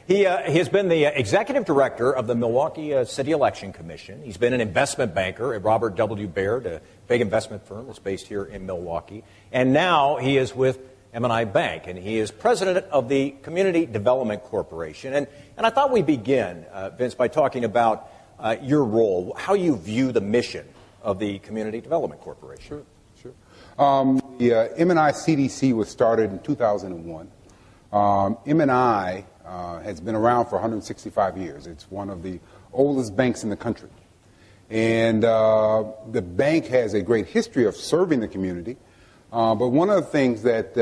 He has been the executive director of the Milwaukee City Election Commission. He's been an investment banker at Robert W. Baird, a big investment firm that's based here in Milwaukee. And now he is with M&I Bank, and he is president of the Community Development Corporation. And I thought we'd begin, Vince, by talking about your role, how you view the mission of the Community Development Corporation. Sure. The M&I CDC was started in 2001. M&I has been around for 165 years. It's one of the oldest banks in the country. And the bank has a great history of serving the community. But one of the things that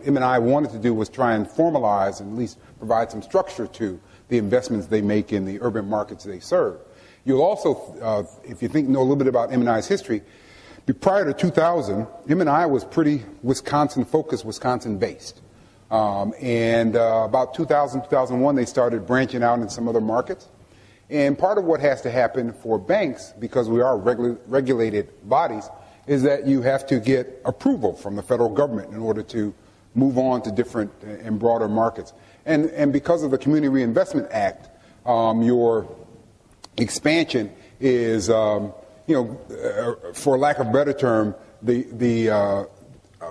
M&I wanted to do was try and formalize and at least provide some structure to the investments they make in the urban markets they serve. You'll also, if you know a little bit about M&I's history, prior to 2000, M&I was pretty Wisconsin-focused, Wisconsin-based. About 2000, 2001, they started branching out in some other markets. And part of what has to happen for banks, because we are regulated bodies, is that you have to get approval from the federal government in order to move on to different and broader markets. And because of the Community Reinvestment Act, your expansion is, for lack of a better term, the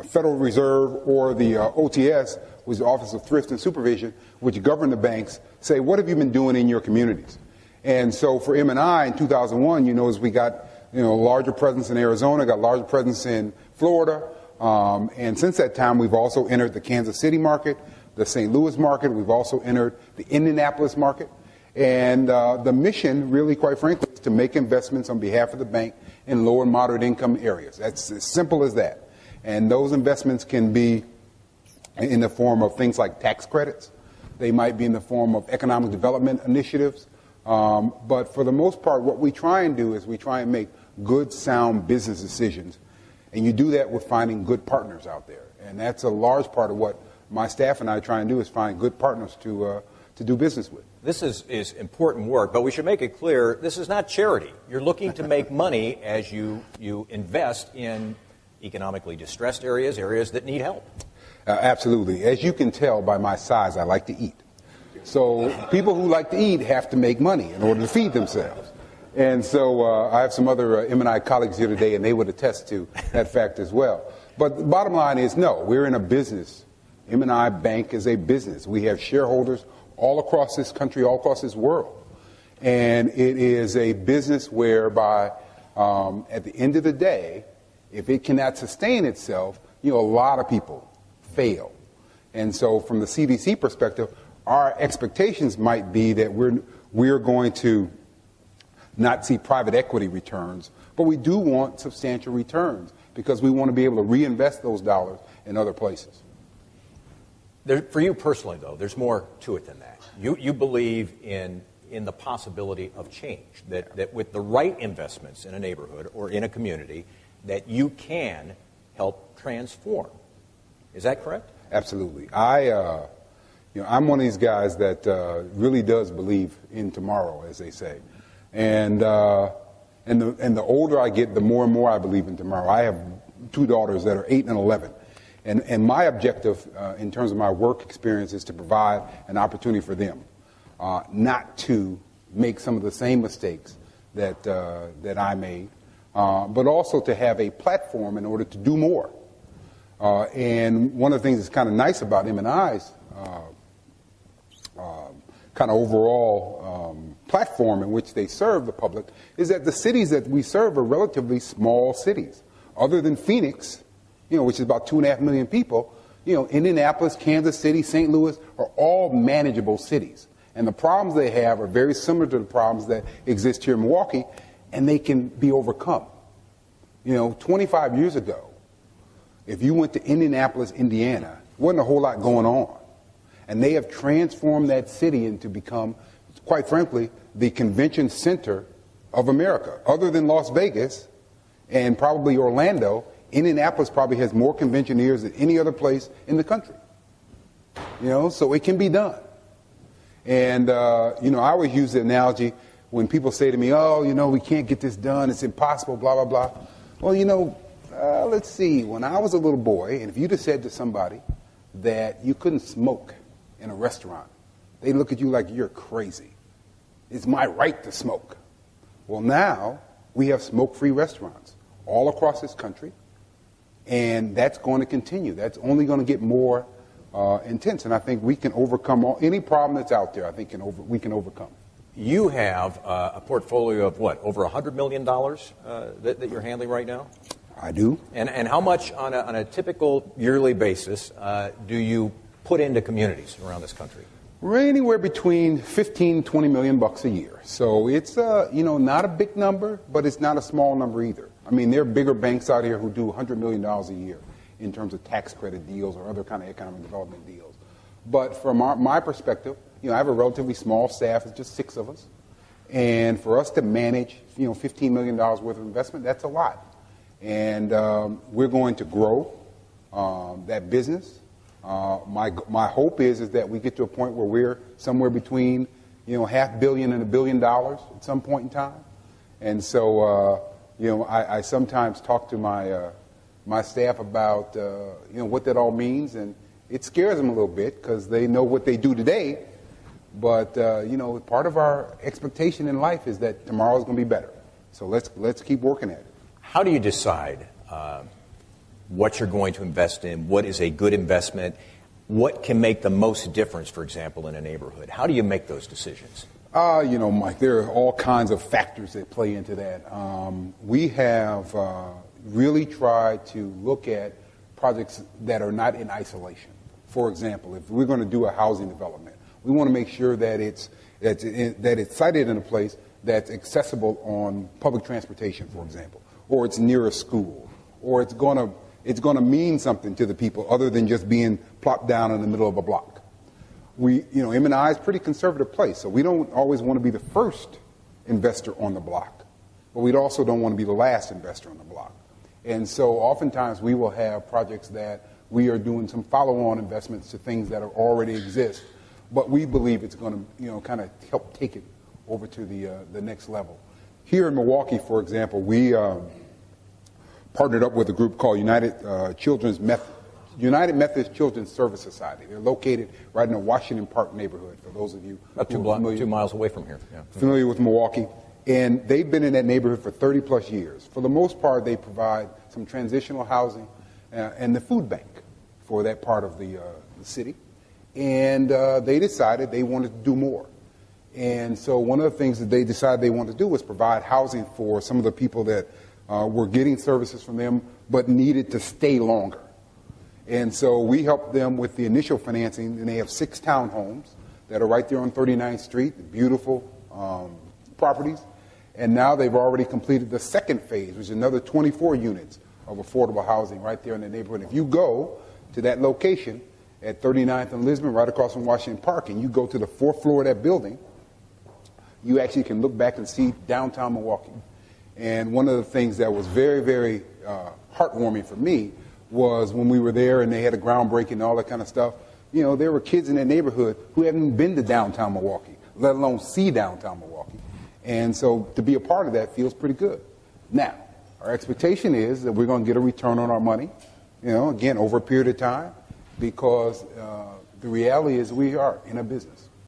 Federal Reserve or the OTS, which is the Office of Thrift and Supervision, which govern the banks, say, what have you been doing in your communities? And so for M&I in 2001, as we got a larger presence in Arizona, got a larger presence in Florida. And since that time, we've also entered the Kansas City market, the St. Louis market. We've also entered the Indianapolis market. And the mission, really, quite frankly, is to make investments on behalf of the bank in low and moderate income areas. That's as simple as that. And those investments can be in the form of things like tax credits. They might be in the form of economic development initiatives. But for the most part, what we try and do is we try and make good, sound business decisions. And you do that with finding good partners out there. And that's a large part of what my staff and I try and do, is find good partners to do business with. This is important work, but we should make it clear, this is not charity. You're looking to make money as you invest in economically distressed areas that need help. Absolutely. As you can tell by my size, I like to eat. So people who like to eat have to make money in order to feed themselves. And so I have some other M&I colleagues here today, and they would attest to that fact as well. But the bottom line is, no, we're in a business. M&I Bank is a business. We have shareholders all across this country, all across this world. And it is a business whereby, at the end of the day, if it cannot sustain itself, a lot of people fail. And so from the CDC perspective, our expectations might be that we're going to not see private equity returns, but we do want substantial returns because we want to be able to reinvest those dollars in other places. For you personally, though, there's more to it than that. You believe in the possibility of change, that with the right investments in a neighborhood or in a community, that you can help transform. Is that correct? Absolutely. I'm one of these guys that really does believe in tomorrow, as they say. And the older I get, the more and more I believe in tomorrow. I have two daughters that are 8 and 11. And my objective in terms of my work experience is to provide an opportunity for them, not to make some of the same mistakes that I made, but also to have a platform in order to do more. And one of the things that's kind of nice about M&I's kind of overall platform in which they serve the public is that the cities that we serve are relatively small cities. Other than Phoenix, which is about 2.5 million people, Indianapolis, Kansas City, St. Louis are all manageable cities. And the problems they have are very similar to the problems that exist here in Milwaukee, and they can be overcome. 25 years ago, if you went to Indianapolis, Indiana, wasn't a whole lot going on. And they have transformed that city into become, quite frankly, the convention center of America. Other than Las Vegas and probably Orlando, Indianapolis probably has more conventioneers than any other place in the country. So it can be done. And, I always use the analogy when people say to me, we can't get this done, it's impossible, blah, blah, blah. Well, let's see, when I was a little boy, and if you'd have said to somebody that you couldn't smoke in a restaurant, they look at you like you're crazy. It's my right to smoke. Well, now we have smoke-free restaurants all across this country, and that's going to continue. That's only going to get more intense, and I think we can overcome any problem that's out there. I think we can overcome. You have a portfolio of what, over $100 million that you're handling right now? I do. And how much on a typical yearly basis do you put into communities around this country? We're anywhere between $15, $20 million a year. So it's not a big number, but it's not a small number either. I mean, there are bigger banks out here who do $100 million a year in terms of tax credit deals or other kind of economic development deals. But from my perspective, I have a relatively small staff. It's just 6 of us. And for us to manage, $15 million worth of investment, that's a lot. And we're going to grow that business. My hope is that we get to a point where we're somewhere between $500 million and $1 billion at some point in time. And so I sometimes talk to my staff about what that all means, and it scares them a little bit because they know what they do today. But part of our expectation in life is that tomorrow is going to be better. So let's keep working at it. How do you decide what you're going to invest in? What is a good investment? What can make the most difference, for example, in a neighborhood? How do you make those decisions? Mike, there are all kinds of factors that play into that. We have really tried to look at projects that are not in isolation. For example, if we're going to do a housing development, we want to make sure that it's sited in a place that's accessible on public transportation, for example, or it's near a school, or it's going to mean something to the people other than just being plopped down in the middle of a block. M&I is a pretty conservative place, so we don't always want to be the first investor on the block, but we also don't want to be the last investor on the block. And so oftentimes we will have projects that we are doing some follow-on investments to things that already exist, but we believe it's going to kind of help take it over to the next level. Here in Milwaukee, for example, we partnered up with a group called United Methodist Children's Service Society. They're located right in the Washington Park neighborhood, for those of you who are familiar, 2 miles away from here. Yeah. Familiar with Milwaukee. And they've been in that neighborhood for 30 plus years. For the most part, they provide some transitional housing and the food bank for that part of the city. And they decided they wanted to do more. And so one of the things that they decided they wanted to do was provide housing for some of the people that were getting services from them but needed to stay longer. And so we helped them with the initial financing, and they have 6 townhomes that are right there on 39th Street, beautiful properties. And now they've already completed the second phase, which is another 24 units of affordable housing right there in the neighborhood. If you go to that location at 39th and Lisbon, right across from Washington Park, and you go to the 4th floor of that building, you actually can look back and see downtown Milwaukee. And one of the things that was very, very heartwarming for me was when we were there and they had a groundbreaking and all that kind of stuff. There were kids in that neighborhood who hadn't been to downtown Milwaukee, let alone see downtown Milwaukee. And so to be a part of that feels pretty good. Now, our expectation is that we're going to get a return on our money, again, over a period of time, because the reality is we are in a business.